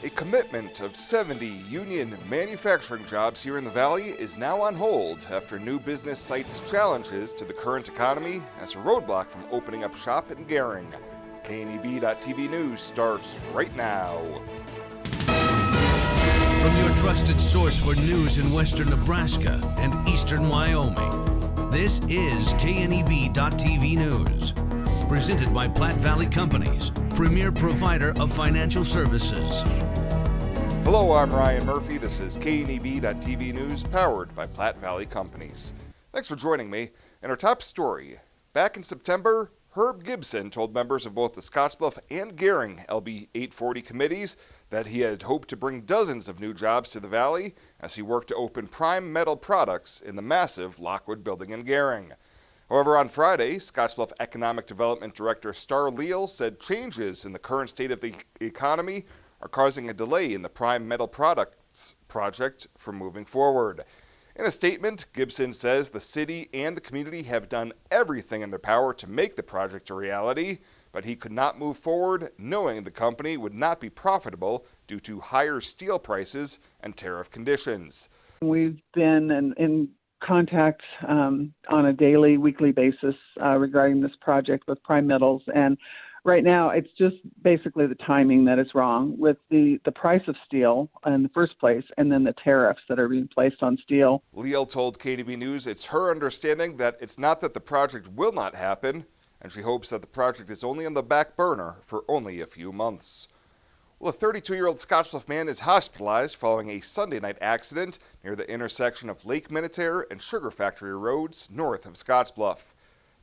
A commitment of 70 union manufacturing jobs here in the Valley is now on hold after new business cites challenges to the current economy as a roadblock from opening up shop in Gering. KNEB.TV News starts right now. From your trusted source for news in western Nebraska and eastern Wyoming, this is KNEB.TV News. Presented by Platte Valley Companies, premier provider of financial services. Hello, I'm Ryan Murphy. This is KNEB.TV News, powered by Platte Valley Companies. Thanks for joining me. In our top story, back in September, Herb Gibson told members of both the Scottsbluff and Gering LB 840 committees that he had hoped to bring dozens of new jobs to the Valley as he worked to open prime metal products in the massive Lockwood building in Gering. However, on Friday, Scottsbluff Economic Development Director Star Leal said changes in the current state of the economy are causing a delay in the prime metal products project from moving forward. In a statement, Gibson says the city and the community have done everything in their power to make the project a reality, but he could not move forward knowing the company would not be profitable due to higher steel prices and tariff conditions. We've been in contact on a daily, weekly basis regarding this project with Prime Metals, and right now it's just basically the timing that is wrong with the price of steel in the first place and then the tariffs that are being placed on steel. Leal told KNEB News it's her understanding that it's not that the project will not happen, and she hopes that the project is only on the back burner for only a few months. Well, a 32-year-old Scottsbluff man is hospitalized following a Sunday night accident near the intersection of Lake Minnetonka and Sugar Factory Roads north of Scottsbluff.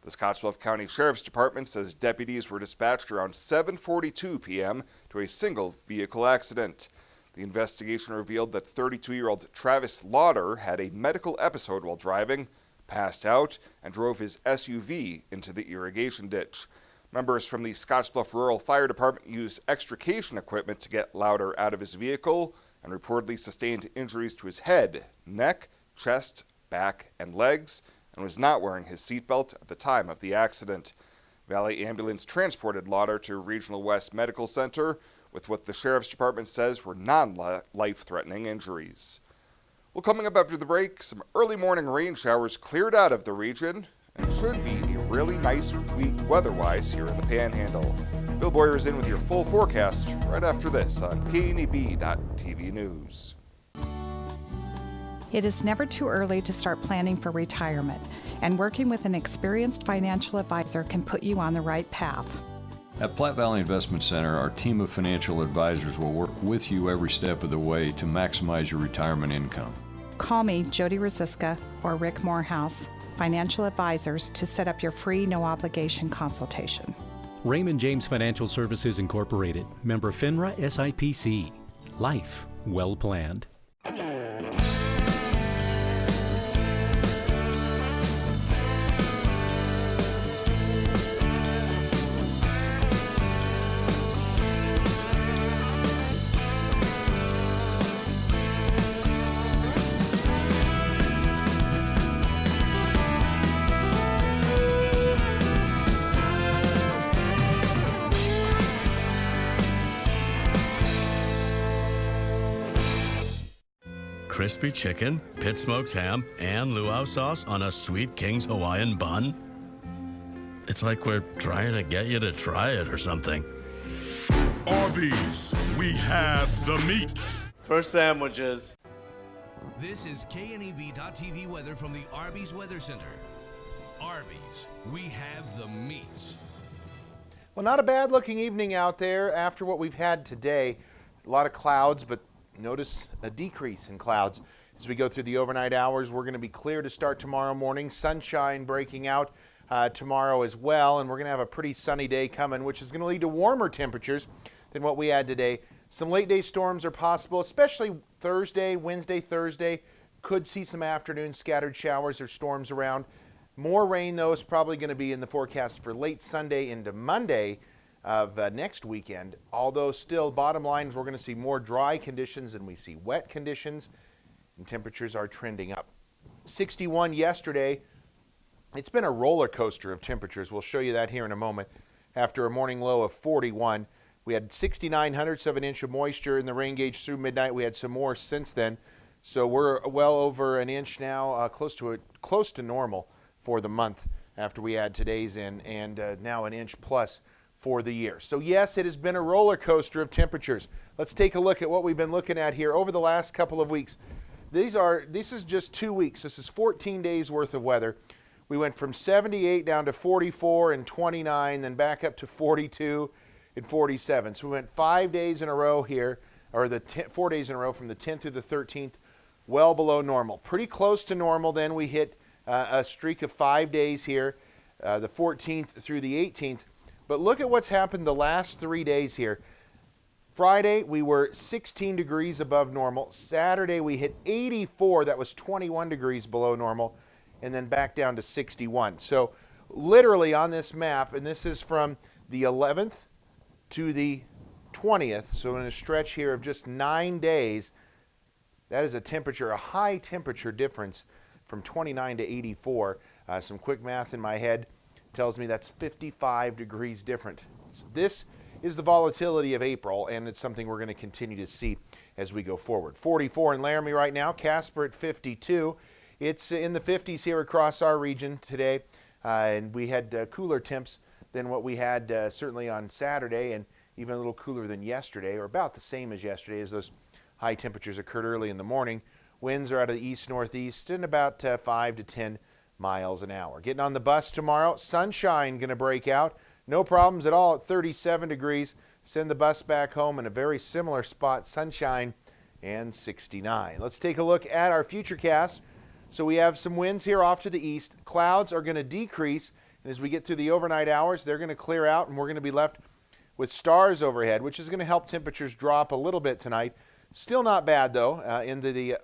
The Scottsbluff County Sheriff's Department says deputies were dispatched around 7:42 p.m. to a single vehicle accident. The investigation revealed that 32-year-old Travis Lauder had a medical episode while driving, passed out, and drove his SUV into the irrigation ditch. Members from the Scottsbluff Rural Fire Department used extrication equipment to get Lauder out of his vehicle and reportedly sustained injuries to his head, neck, chest, back, and legs, and was not wearing his seatbelt at the time of the accident. Valley Ambulance transported Lauder to Regional West Medical Center with what the Sheriff's Department says were non-life-threatening injuries. Well, coming up after the break, some early morning rain showers cleared out of the region and should be a really nice week weather-wise here in the Panhandle. Bill Boyer is in with your full forecast right after this on KNEB.TV News. It is never too early to start planning for retirement, and working with an experienced financial advisor can put you on the right path. At Platte Valley Investment Center, our team of financial advisors will work with you every step of the way to maximize your retirement income. Call me, Jody Rosiska, or Rick Morehouse, financial advisors, to set up your free, no-obligation consultation. Raymond James Financial Services Incorporated, member FINRA SIPC. Life well planned. Crispy chicken, pit smoked ham, and luau sauce on a Sweet King's Hawaiian bun? It's like we're trying to get you to try it or something. Arby's, we have the meats. For sandwiches. This is KNEB.TV weather from the Arby's Weather Center. Arby's, we have the meats. Well, not a bad looking evening out there after what we've had today. A lot of clouds, but notice a decrease in clouds as we go through the overnight hours. We're going to be clear to start tomorrow morning. Sunshine breaking out tomorrow as well, and we're going to have a pretty sunny day coming, which is going to lead to warmer temperatures than what we had today. Some late day storms are possible, especially Thursday, Wednesday, Thursday. Could see some afternoon scattered showers or storms around. More rain, though, is probably going to be in the forecast for late Sunday into Monday of next weekend. Although still, bottom line is we're going to see more dry conditions than we see wet conditions, and temperatures are trending up. 61 yesterday. It's been a roller coaster of temperatures. We'll show you that here in a moment. After a morning low of 41, we We had 0.69 of an inch of moisture in the rain gauge through midnight. We had some more since then. So we're well over an inch now, close to normal for the month after we add today's in, and now an inch plus for the year. So yes, it has been a roller coaster of temperatures. Let's take a look at what we've been looking at here over the last couple of weeks. This is just 2 weeks. This is 14 days worth of weather. We went from 78 down to 44 and 29, then back up to 42 and 47. So we went 5 days in a row here, or 4 days in a row from the 10th through the 13th, well below normal. Pretty close to normal. Then we hit a streak of 5 days here, the 14th through the 18th. But look at what's happened the last 3 days here. Friday, we were 16 degrees above normal. Saturday, we hit 84. That was 21 degrees below normal. And then back down to 61. So literally on this map, and this is from the 11th to the 20th, so in a stretch here of just 9 days, that is a high temperature difference from 29 to 84. Some quick math in my head tells me that's 55 degrees different. So this is the volatility of April, and it's something we're going to continue to see as we go forward. 44 in Laramie right now, Casper at 52. It's in the 50s here across our region today, and we had cooler temps than what we had certainly on Saturday, and even a little cooler than yesterday, or about the same as yesterday, as those high temperatures occurred early in the morning. Winds are out of the east-northeast and about 5 to 10 miles an hour. Getting on the bus tomorrow, sunshine going to break out. No problems at all at 37 degrees. Send the bus back home in a very similar spot, sunshine and 69. Let's take a look at our futurecast. So we have some winds here off to the east. Clouds are going to decrease, and as we get through the overnight hours, they're going to clear out, and we're going to be left with stars overhead, which is going to help temperatures drop a little bit tonight. Still not bad, though, into the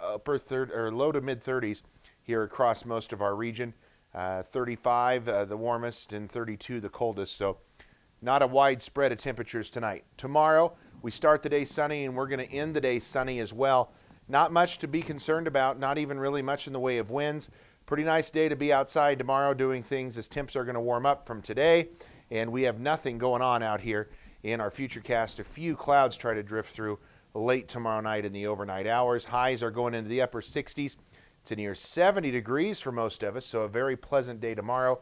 low to mid-30s here across most of our region. 35 the warmest and 32 the coldest, so not a wide spread of temperatures tonight. Tomorrow, we start the day sunny, and we're going to end the day sunny as well. Not much to be concerned about, not even really much in the way of winds. Pretty nice day to be outside tomorrow doing things as temps are going to warm up from today, and we have nothing going on out here in our futurecast. A few clouds try to drift through late tomorrow night in the overnight hours. Highs are going into the upper 60s to near 70 degrees for most of us, so a very pleasant day tomorrow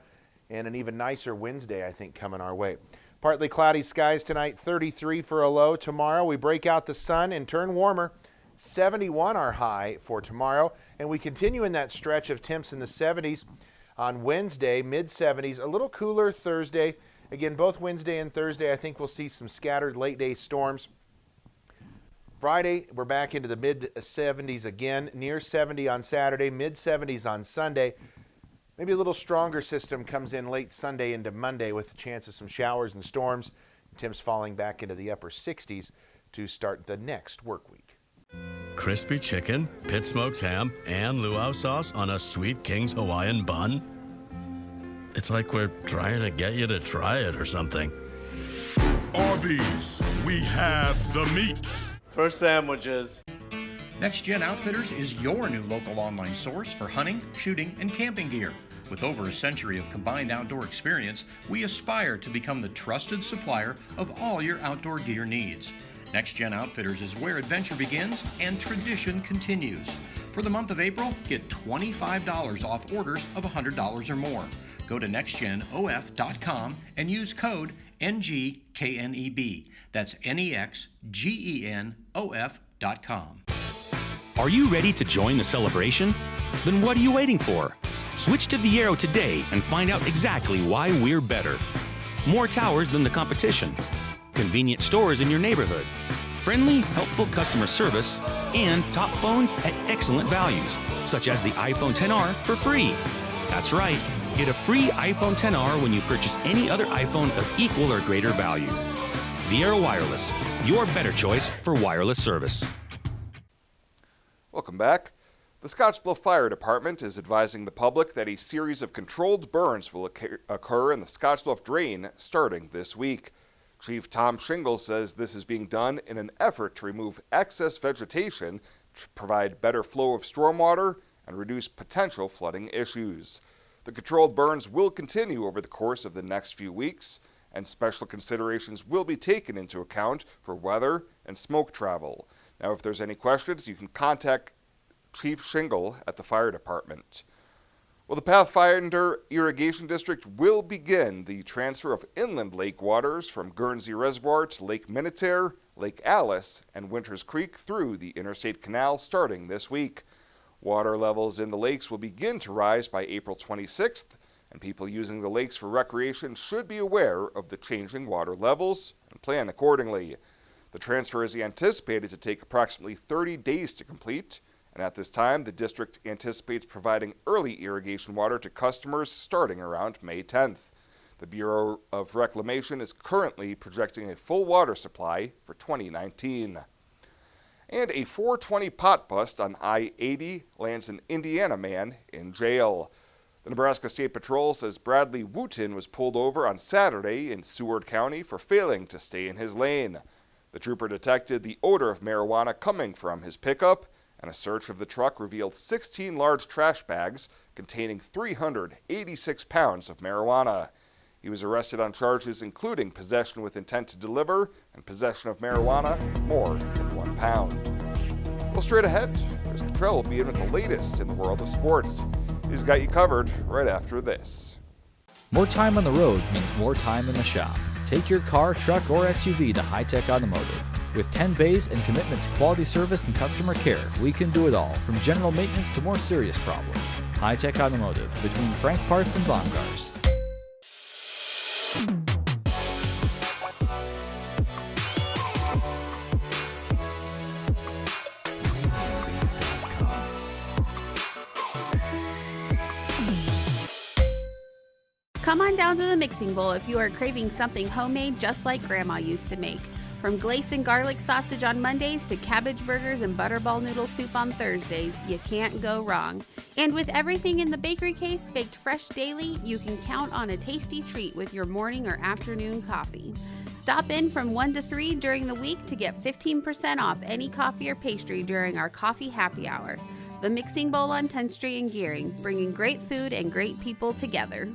and an even nicer Wednesday, I think, coming our way. Partly cloudy skies tonight, 33 for a low. Tomorrow we break out the sun and turn warmer. 71 our high for tomorrow, and we continue in that stretch of temps in the 70s on Wednesday, mid-70s. A little cooler Thursday. Again, both Wednesday and Thursday, I think we'll see some scattered late-day storms. Friday, we're back into the mid-70s again, near 70 on Saturday, mid-70s on Sunday. Maybe a little stronger system comes in late Sunday into Monday with the chance of some showers and storms. Temps falling back into the upper 60s to start the next work week. Crispy chicken, pit smoked ham, and luau sauce on a Sweet King's Hawaiian bun? It's like we're trying to get you to try it or something. Arby's, we have the meats. For sandwiches. Next Gen Outfitters is your new local online source for hunting, shooting, and camping gear. With over a century of combined outdoor experience, we aspire to become the trusted supplier of all your outdoor gear needs. Next Gen Outfitters is where adventure begins and tradition continues. For the month of April, get $25 off orders of $100 or more. Go to nextgenof.com and use code NGKNEB. That's NEXGENOF.com. Are you ready to join the celebration? Then what are you waiting for? Switch to Viero today and find out exactly why we're better. More towers than the competition. Convenient stores in your neighborhood. Friendly, helpful customer service, and top phones at excellent values, such as the iPhone XR for free. That's right. Get a free iPhone XR when you purchase any other iPhone of equal or greater value. Viero Wireless, your better choice for wireless service. Welcome back. The Scottsbluff Fire Department is advising the public that a series of controlled burns will occur in the Scottsbluff drain starting this week. Chief Tom Shingle says this is being done in an effort to remove excess vegetation to provide better flow of stormwater and reduce potential flooding issues. The controlled burns will continue over the course of the next few weeks, and special considerations will be taken into account for weather and smoke travel. Now, if there's any questions, you can contact Chief Shingle at the fire department. Well, the Pathfinder Irrigation District will begin the transfer of inland lake waters from Guernsey Reservoir to Lake Minutair, Lake Alice, and Winters Creek through the Interstate Canal starting this week. Water levels in the lakes will begin to rise by April 26th, and people using the lakes for recreation should be aware of the changing water levels and plan accordingly. The transfer is anticipated to take approximately 30 days to complete, and at this time, the district anticipates providing early irrigation water to customers starting around May 10th. The Bureau of Reclamation is currently projecting a full water supply for 2019. And a 420 pot bust on I-80 lands an Indiana man in jail. The Nebraska State Patrol says Bradley Wooten was pulled over on Saturday in Seward County for failing to stay in his lane. The trooper detected the odor of marijuana coming from his pickup, and a search of the truck revealed 16 large trash bags containing 386 pounds of marijuana. He was arrested on charges including possession with intent to deliver and possession of marijuana more than 1 pound. Well, straight ahead, Chris Cottrell will be in with the latest in the world of sports. He's got you covered right after this. More time on the road means more time in the shop. Take your car, truck, or SUV to High Tech Automotive. With 10 bays and commitment to quality service and customer care, we can do it all, from general maintenance to more serious problems. High Tech Automotive, between Frank Parts and Baumgars. Come on down to the Mixing Bowl if you are craving something homemade just like Grandma used to make. From glace and garlic sausage on Mondays to cabbage burgers and butterball noodle soup on Thursdays, you can't go wrong. And with everything in the bakery case baked fresh daily, you can count on a tasty treat with your morning or afternoon coffee. Stop in from 1 to 3 during the week to get 15% off any coffee or pastry during our coffee happy hour. The Mixing Bowl on 10th Street in Gering, bringing great food and great people together.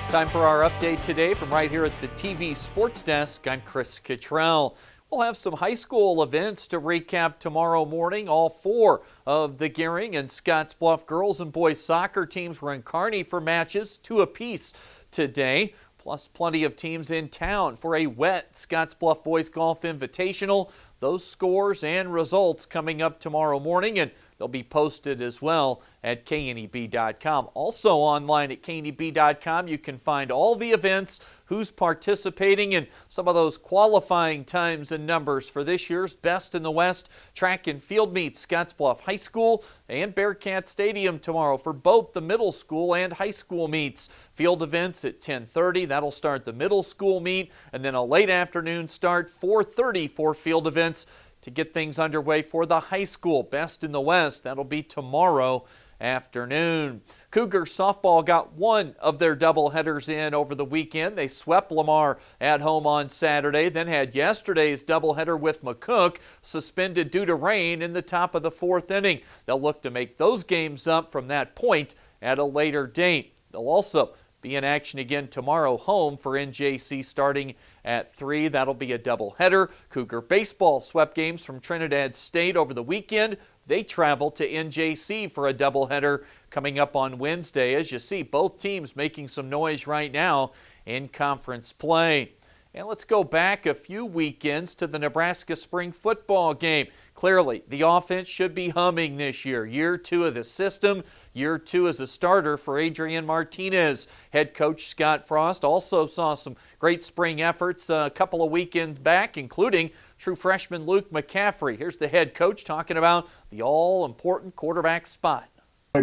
Time for our update today from right here at the TV Sports Desk. I'm Chris Cottrell. We'll have some high school events to recap tomorrow morning. All 4 of the Gering and Scottsbluff girls and boys soccer teams were in Kearney for matches, 2 apiece today. Plus plenty of teams in town for a wet Scottsbluff Boys Golf Invitational. Those scores and results coming up tomorrow morning, and they'll be posted as well at KNEB.com. Also online at KNEB.com, you can find all the events, who's participating, and some of those qualifying times and numbers for this year's Best in the West track and field meets. Scottsbluff High School and Bearcat Stadium tomorrow for both the middle school and high school meets. Field events at 10:30. That'll start the middle school meet, and then a late afternoon start, 4:30 for field events to get things underway for the high school Best in the West. That'll be tomorrow afternoon. Cougar softball got one of their doubleheaders in over the weekend. They swept Lamar at home on Saturday, then had yesterday's doubleheader with McCook suspended due to rain in the top of the 4th inning. They'll look to make those games up from that point at a later date. They'll also be in action again tomorrow home for NJC starting at 3. That'll be a doubleheader. Cougar baseball swept games from Trinidad State over the weekend. They travel to NJC for a doubleheader coming up on Wednesday. As you see, both teams making some noise right now in conference play. And let's go back a few weekends to the Nebraska spring football game. Clearly, the offense should be humming this year. Year 2 of the system, year 2 as a starter for Adrian Martinez. Head coach Scott Frost also saw some great spring efforts a couple of weekends back, including true freshman Luke McCaffrey. Here's the head coach talking about the all-important quarterback spot.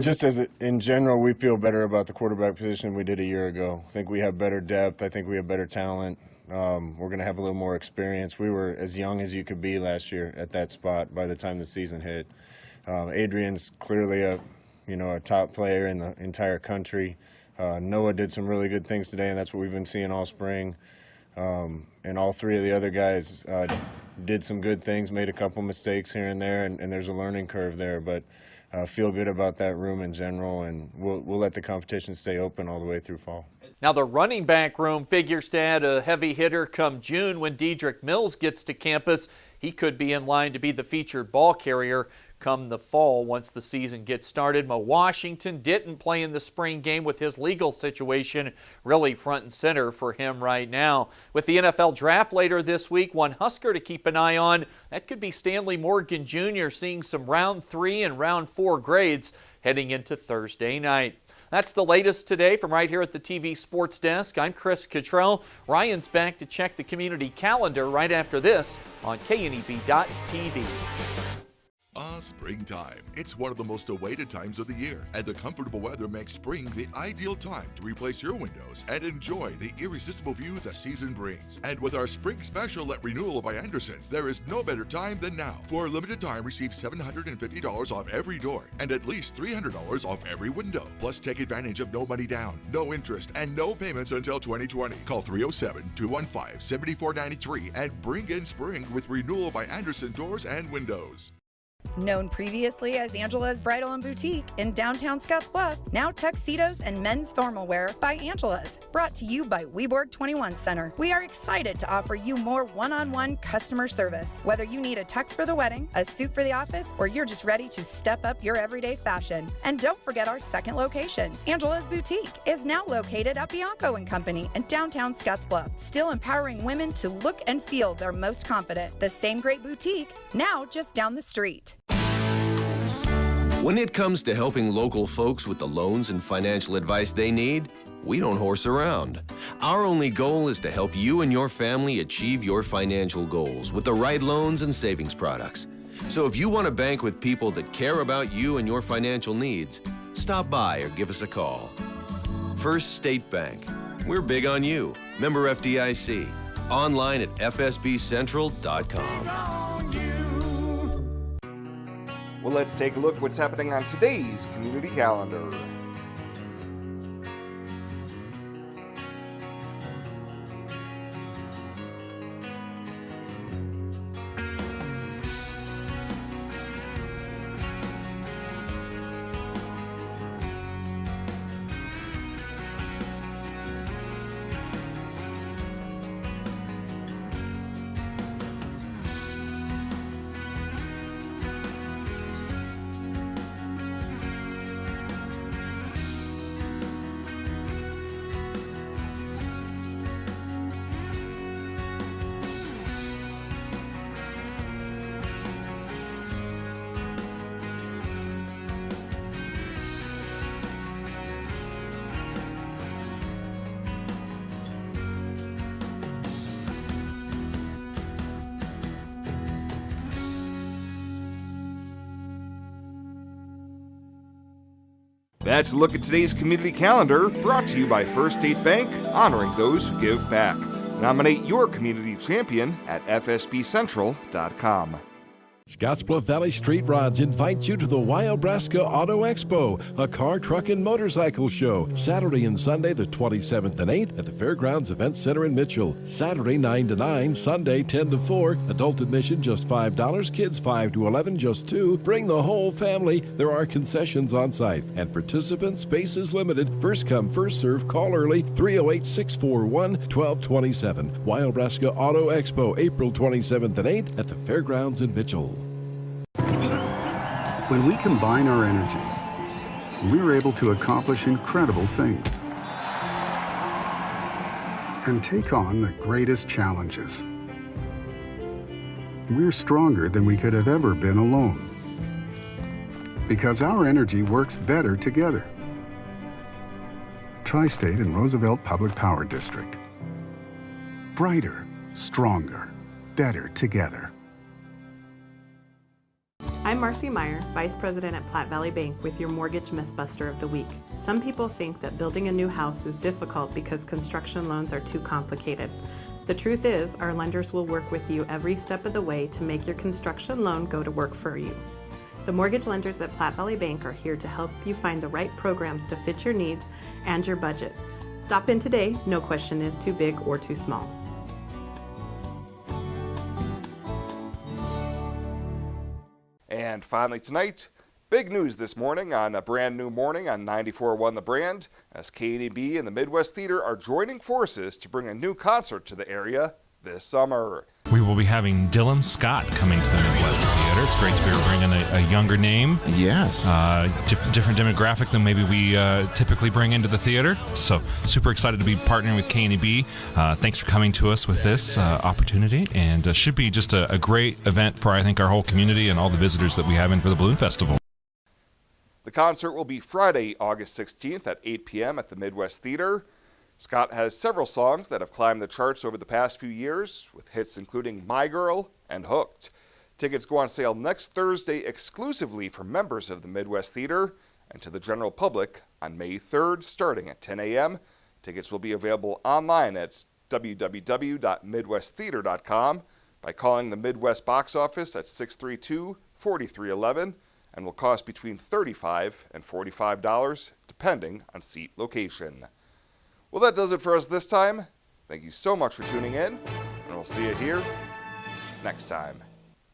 Just as in general, we feel better about the quarterback position than we did a year ago. I think we have better depth. I think we have better talent. We're going to have a little more experience. We were as young as you could be last year at that spot by the time the season hit. Adrian's clearly a top player in the entire country. Noah did some really good things today, and that's what we've been seeing all spring. And all 3 of the other guys did some good things, made a couple mistakes here and there, and there's a learning curve there. But feel good about that room in general, and we'll let the competition stay open all the way through fall. As Now the running back room figures to add a heavy hitter come June when Dedrick Mills gets to campus. He could be in line to be the featured ball carrier come the fall once the season gets started. Mo Washington didn't play in the spring game with his legal situation really front and center for him right now. With the NFL draft later this week, one Husker to keep an eye on, that could be Stanley Morgan Jr. seeing some round 3 and round 4 grades heading into Thursday night. That's the latest today from right here at the TV Sports Desk. I'm Chris Cottrell. Ryan's back to check the community calendar right after this on KNEB.TV. Springtime. It's one of the most awaited times of the year, and the comfortable weather makes spring the ideal time to replace your windows and enjoy the irresistible view the season brings. And with our spring special at Renewal by Anderson, there is no better time than now. For a limited time, receive $750 off every door and at least $300 off every window. Plus, take advantage of no money down, no interest, and no payments until 2020. Call 307-215-7493 and bring in spring with Renewal by Anderson Doors and Windows. Known previously as Angela's Bridal and Boutique in downtown Scottsbluff, now tuxedos and men's formal wear by Angela's. Brought to you by Weborg 21 Center. We are excited to offer you more one-on-one customer service. Whether you need a tux for the wedding, a suit for the office, or you're just ready to step up your everyday fashion. And don't forget our second location. Angela's Boutique is now located at Bianco & Company in downtown Scottsbluff, still empowering women to look and feel their most confident. The same great boutique, now just down the street. When it comes to helping local folks with the loans and financial advice they need, we don't horse around. Our only goal is to help you and your family achieve your financial goals with the right loans and savings products. So if you want to bank with people that care about you and your financial needs, stop by or give us a call. First State Bank. We're big on you. Member FDIC. Online at fsbcentral.com. Well, let's take a look what's happening on today's community calendar. That's a look at today's community calendar, brought to you by First State Bank, honoring those who give back. Nominate your community champion at fsbcentral.com. Scottsbluff Valley Street Rods invite you to the Wyobraska Auto Expo, a car, truck, and motorcycle show, Saturday and Sunday the 27th and 8th at the Fairgrounds Event Center in Mitchell. Saturday 9 to 9, Sunday 10 to 4, adult admission just $5, kids 5 to 11 just $2. Bring the whole family. There are concessions on site, and participant space is limited. First come, first serve. Call early, 308-641-1227. Wyobraska Auto Expo, April 27th and 8th at the Fairgrounds in Mitchell. When we combine our energy, we're able to accomplish incredible things and take on the greatest challenges. We're stronger than we could have ever been alone because our energy works better together. Tri-State and Roosevelt Public Power District. Brighter, stronger, better together. I'm Marcy Meyer, Vice President at Platte Valley Bank with your Mortgage Mythbuster of the Week. Some people think that building a new house is difficult because construction loans are too complicated. The truth is, our lenders will work with you every step of the way to make your construction loan go to work for you. The mortgage lenders at Platte Valley Bank are here to help you find the right programs to fit your needs and your budget. Stop in today. No question is too big or too small. And finally tonight, Big news this morning on a brand new morning on 94.1 The Brand, as KNEB and the Midwest Theater are joining forces to bring a new concert to the area this summer. We will be having Dylan Scott coming to the Midwest Theater. It's great to be bringing a younger name. Yes. Different demographic than maybe we typically bring into the theater. So super excited to be partnering with KNEB. Thanks for coming to us with this opportunity, and should be just a great event for, I think, our whole community and all the visitors that we have in for the Balloon Festival. The concert will be Friday, August 16th at 8 p.m. at the Midwest Theater. Scott has several songs that have climbed the charts over the past few years, with hits including My Girl and Hooked. Tickets go on sale next Thursday exclusively for members of the Midwest Theater and to the general public on May 3rd starting at 10 a.m. Tickets will be available online at www.midwesttheater.com by calling the Midwest box office at 632-4311 and will cost between $35 and $45 depending on seat location. Well, that does it for us this time. Thank you so much for tuning in, and we'll see you here next time.